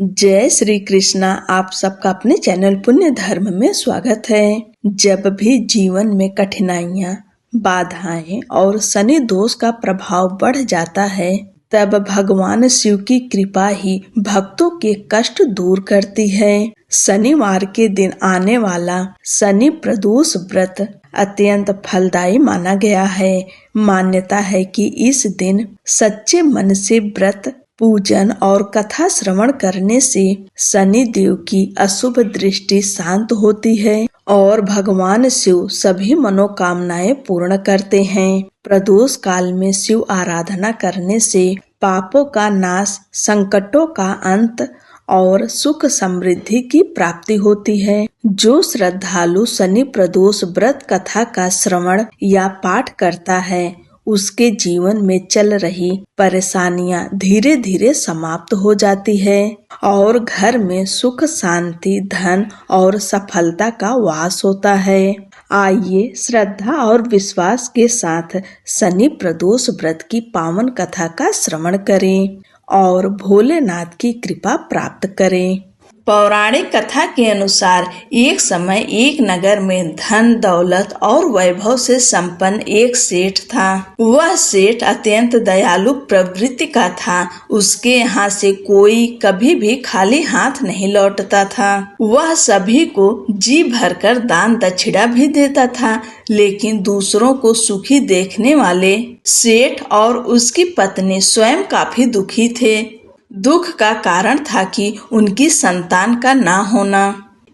जय श्री कृष्णा। आप सबका अपने चैनल पुण्य धर्म में स्वागत है। जब भी जीवन में कठिनाइयाँ, बाधाएं और शनि दोष का प्रभाव बढ़ जाता है, तब भगवान शिव की कृपा ही भक्तों के कष्ट दूर करती है। शनिवार के दिन आने वाला शनि प्रदोष व्रत अत्यंत फलदायी माना गया है। मान्यता है कि इस दिन सच्चे मन से व्रत पूजन और कथा श्रवण करने से शनि देव की अशुभ दृष्टि शांत होती है और भगवान शिव सभी मनोकामनाएं पूर्ण करते हैं। प्रदोष काल में शिव आराधना करने से पापों का नाश, संकटों का अंत और सुख समृद्धि की प्राप्ति होती है। जो श्रद्धालु शनि प्रदोष व्रत कथा का श्रवण या पाठ करता है, उसके जीवन में चल रही परेशानियां धीरे धीरे समाप्त हो जाती है और घर में सुख, शांति, धन और सफलता का वास होता है। आइए श्रद्धा और विश्वास के साथ शनि प्रदोष व्रत की पावन कथा का श्रवण करें और भोलेनाथ की कृपा प्राप्त करें। पौराणिक कथा के अनुसार एक समय एक नगर में धन, दौलत और वैभव से संपन्न एक सेठ था। वह सेठ अत्यंत दयालु प्रवृत्ति का था। उसके यहाँ से कोई कभी भी खाली हाथ नहीं लौटता था। वह सभी को जी भरकर दान दक्षिणा भी देता था, लेकिन दूसरों को सुखी देखने वाले सेठ और उसकी पत्नी स्वयं काफी दुखी थे। दुख का कारण था कि उनकी संतान का ना होना।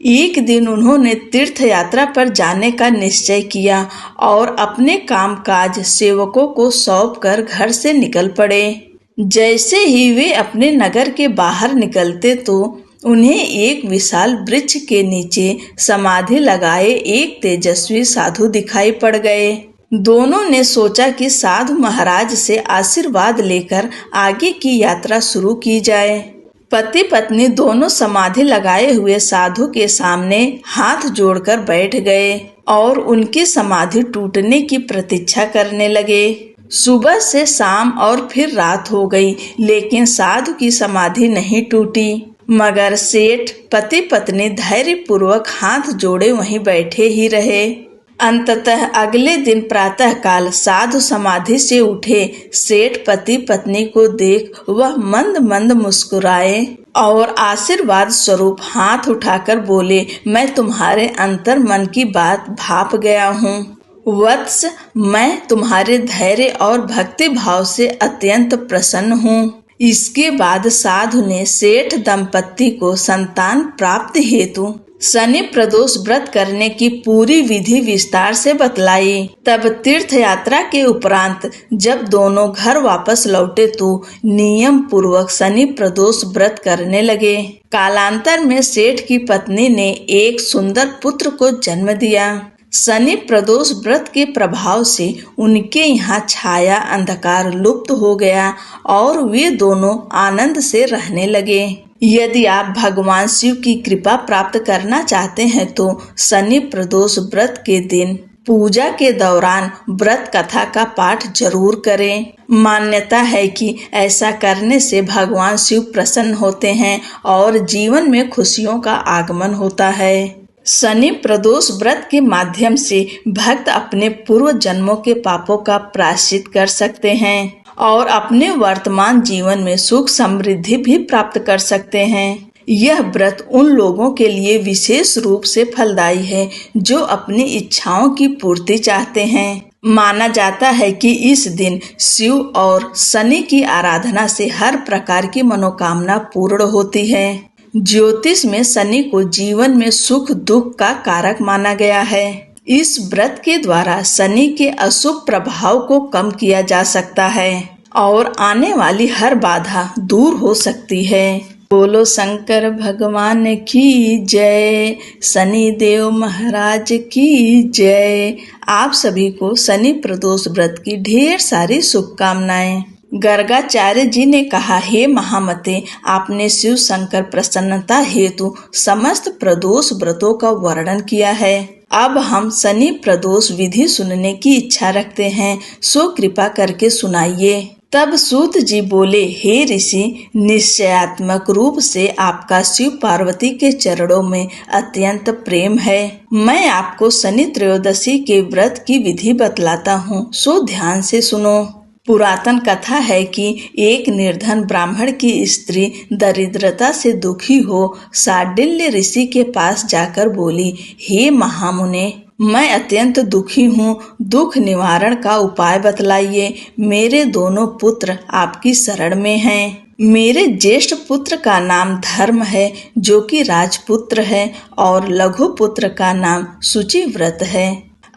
एक दिन उन्होंने तीर्थ यात्रा पर जाने का निश्चय किया और अपने कामकाज सेवकों को सौंपकर घर से निकल पड़े। जैसे ही वे अपने नगर के बाहर निकलते तो उन्हें एक विशाल वृक्ष के नीचे समाधि लगाए एक तेजस्वी साधु दिखाई पड़ गए। दोनों ने सोचा कि साधु महाराज से आशीर्वाद लेकर आगे की यात्रा शुरू की जाए। पति पत्नी दोनों समाधि लगाए हुए साधु के सामने हाथ जोड़कर बैठ गए और उनकी समाधि टूटने की प्रतीक्षा करने लगे। सुबह से शाम और फिर रात हो गई, लेकिन साधु की समाधि नहीं टूटी। मगर सेठ पति पत्नी धैर्य पूर्वक हाथ जोड़े वहीं बैठे ही रहे। अंततः अगले दिन प्रातः काल साधु समाधि से उठे। सेठ पति पत्नी को देख वह मंद मंद मुस्कुराए और आशीर्वाद स्वरूप हाथ उठाकर बोले, मैं तुम्हारे अंतर मन की बात भाप गया हूँ। वत्स, मैं तुम्हारे धैर्य और भक्ति भाव से अत्यंत प्रसन्न हूँ। इसके बाद साधु ने सेठ दंपत्ति को संतान प्राप्ति हेतु शनि प्रदोष व्रत करने की पूरी विधि विस्तार से बतलाई। तब तीर्थ यात्रा के उपरांत जब दोनों घर वापस लौटे तो नियम पूर्वक शनि प्रदोष व्रत करने लगे। कालांतर में सेठ की पत्नी ने एक सुंदर पुत्र को जन्म दिया। शनि प्रदोष व्रत के प्रभाव से उनके यहाँ छाया अंधकार लुप्त हो गया और वे दोनों आनंद से रहने लगे। यदि आप भगवान शिव की कृपा प्राप्त करना चाहते हैं तो शनि प्रदोष व्रत के दिन पूजा के दौरान व्रत कथा का पाठ जरूर करें। मान्यता है कि ऐसा करने से भगवान शिव प्रसन्न होते हैं और जीवन में खुशियों का आगमन होता है। शनि प्रदोष व्रत के माध्यम से भक्त अपने पूर्व जन्मों के पापों का प्रायश्चित कर सकते हैं और अपने वर्तमान जीवन में सुख समृद्धि भी प्राप्त कर सकते हैं। यह व्रत उन लोगों के लिए विशेष रूप से फलदायी है जो अपनी इच्छाओं की पूर्ति चाहते हैं। माना जाता है कि इस दिन शिव और शनि की आराधना से हर प्रकार की मनोकामना पूर्ण होती है। ज्योतिष में शनि को जीवन में सुख दुख का कारक माना गया है। इस व्रत के द्वारा शनि के अशुभ प्रभाव को कम किया जा सकता है और आने वाली हर बाधा दूर हो सकती है। बोलो शंकर भगवान की जय, शनि देव महाराज की जय। आप सभी को शनि प्रदोष व्रत की ढेर सारी शुभकामनाएं। गर्गाचार्य जी ने कहा, हे महामते, आपने शिव शंकर प्रसन्नता हेतु समस्त प्रदोष व्रतों का वर्णन किया है। अब हम शनि प्रदोष विधि सुनने की इच्छा रखते हैं, सो कृपा करके सुनाइए। तब सूत जी बोले, हे ऋषि, निश्चयात्मक रूप से आपका शिव पार्वती के चरणों में अत्यंत प्रेम है। मैं आपको शनि त्रयोदशी के व्रत की विधि बतलाता हूँ, सो ध्यान से सुनो। पुरातन कथा है कि एक निर्धन ब्राह्मण की स्त्री दरिद्रता से दुखी हो शांडिल्य ऋषि के पास जाकर बोली, हे महामुने, मैं अत्यंत दुखी हूँ, दुख निवारण का उपाय बतलाइए। मेरे दोनों पुत्र आपकी शरण में हैं। मेरे ज्येष्ठ पुत्र का नाम धर्म है, जो कि राजपुत्र है, और लघु पुत्र का नाम शुचिव्रत है।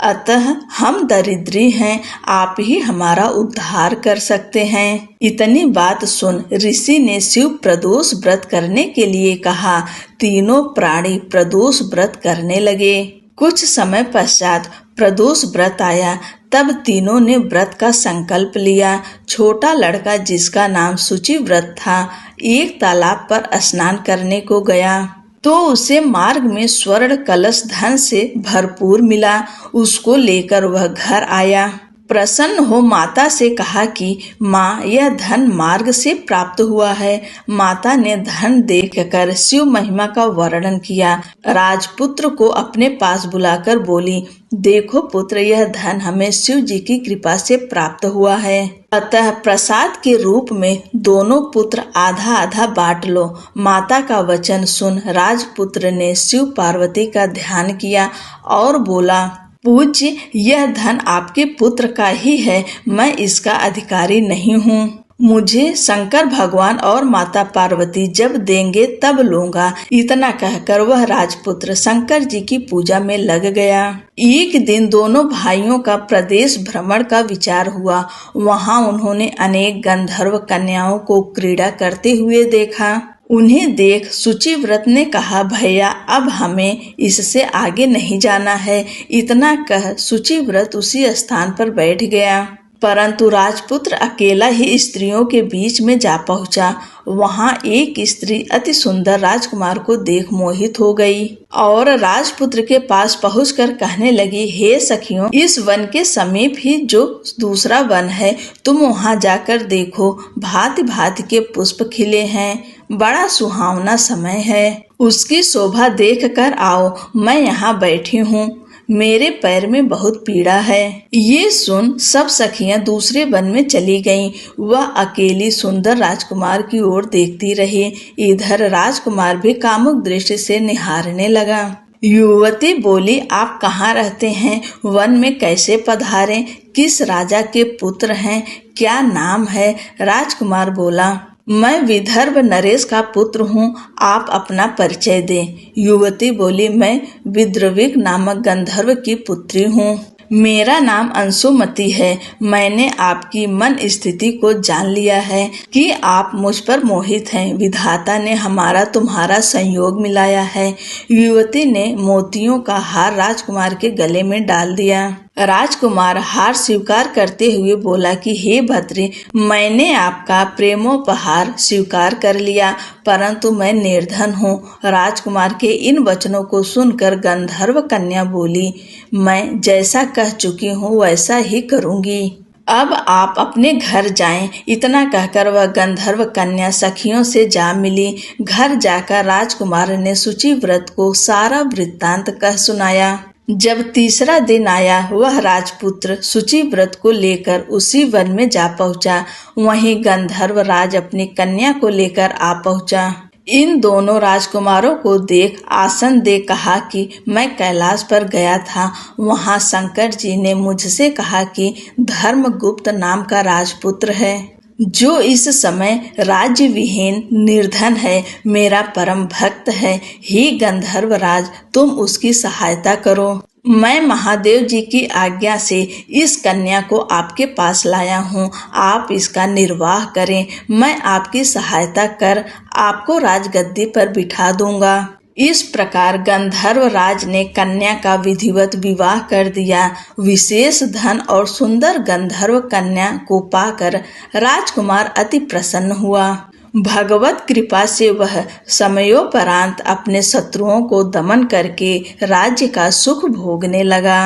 अतः हम दरिद्री हैं, आप ही हमारा उद्धार कर सकते हैं। इतनी बात सुन ऋषि ने शिव प्रदोष व्रत करने के लिए कहा। तीनों प्राणी प्रदोष व्रत करने लगे। कुछ समय पश्चात प्रदोष व्रत आया। तब तीनों ने व्रत का संकल्प लिया। छोटा लड़का, जिसका नाम शुचिव्रत था, एक तालाब पर स्नान करने को गया तो उसे मार्ग में स्वर्ण कलश धन से भरपूर मिला। उसको लेकर वह घर आया। प्रसन्न हो माता से कहा कि माँ, यह धन मार्ग से प्राप्त हुआ है। माता ने धन देखकर शिव महिमा का वर्णन किया। राजपुत्र को अपने पास बुलाकर बोली, देखो पुत्र, यह धन हमें शिव जी की कृपा से प्राप्त हुआ है। अतः प्रसाद के रूप में दोनों पुत्र आधा आधा बांट लो। माता का वचन सुन राजपुत्र ने शिव पार्वती का ध्यान किया और बोला, पूज्य, यह धन आपके पुत्र का ही है, मैं इसका अधिकारी नहीं हूँ। मुझे शंकर भगवान और माता पार्वती जब देंगे तब लूंगा। इतना कहकर वह राजपुत्र शंकर जी की पूजा में लग गया। एक दिन दोनों भाइयों का प्रदेश भ्रमण का विचार हुआ। वहां उन्होंने अनेक गंधर्व कन्याओं को क्रीड़ा करते हुए देखा। उन्हें देख शुचिव्रत ने कहा, भैया, अब हमें इससे आगे नहीं जाना है। इतना कह शुचिव्रत उसी स्थान पर बैठ गया। परंतु राजपुत्र अकेला ही स्त्रियों के बीच में जा पहुंचा। वहां एक स्त्री अति सुंदर राजकुमार को देख मोहित हो गई और राजपुत्र के पास पहुंचकर कहने लगी, हे सखियों, इस वन के समीप ही जो दूसरा वन है, तुम वहां जाकर देखो। भांति भांति के पुष्प खिले हैं, बड़ा सुहावना समय है। उसकी शोभा देख कर आओ। मैं यहाँ बैठी हूँ, मेरे पैर में बहुत पीड़ा है। ये सुन सब सखियां दूसरे वन में चली गईं। वह अकेली सुंदर राजकुमार की ओर देखती रही। इधर राजकुमार भी कामुक दृष्टि से निहारने लगा। युवती बोली, आप कहाँ रहते हैं? वन में कैसे पधारे? किस राजा के पुत्र हैं? क्या नाम है? राजकुमार बोला, मैं विदर्भ नरेश का पुत्र हूँ, आप अपना परिचय दें। युवती बोली, मैं विद्रविक नामक गंधर्व की पुत्री हूँ। मेरा नाम अंशुमति है। मैंने आपकी मन स्थिति को जान लिया है कि आप मुझ पर मोहित हैं। विधाता ने हमारा तुम्हारा संयोग मिलाया है। युवती ने मोतियों का हार राजकुमार के गले में डाल दिया। राजकुमार हार स्वीकार करते हुए बोला कि हे भद्रे, मैंने आपका प्रेमोपहार स्वीकार कर लिया, परंतु मैं निर्धन हूँ। राजकुमार के इन वचनों को सुनकर गंधर्व कन्या बोली, मैं जैसा कह चुकी हूँ वैसा ही करूँगी। अब आप अपने घर जाएं। इतना कहकर वह गंधर्व कन्या सखियों से जा मिली। घर जाकर राजकुमार ने शुचिव्रत को सारा वृत्तांत कह सुनाया। जब तीसरा दिन आया, वह राजपुत्र शुचिव्रत को लेकर उसी वन में जा पहुंचा। वहीं गंधर्व राज अपनी कन्या को लेकर आ पहुंचा। इन दोनों राजकुमारों को देख आसन दे कहा कि मैं कैलाश पर गया था। वहां शंकर जी ने मुझसे कहा कि धर्मगुप्त नाम का राजपुत्र है, जो इस समय राज्य विहीन निर्धन है, मेरा परम भक्त है। हे गंधर्व राज, तुम उसकी सहायता करो। मैं महादेव जी की आज्ञा से इस कन्या को आपके पास लाया हूँ। आप इसका निर्वाह करें। मैं आपकी सहायता कर आपको राजगद्दी पर बिठा दूंगा। इस प्रकार गंधर्व राज ने कन्या का विधिवत विवाह कर दिया। विशेष धन और सुंदर गंधर्व कन्या को पाकर राजकुमार अति प्रसन्न हुआ। भगवत कृपा से वह समयोपरांत अपने शत्रुओं को दमन करके राज्य का सुख भोगने लगा।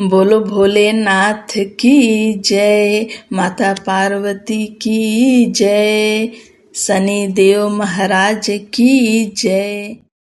बोलो भोलेनाथ की जय, माता पार्वती की जय, शनि देव महाराज की जय।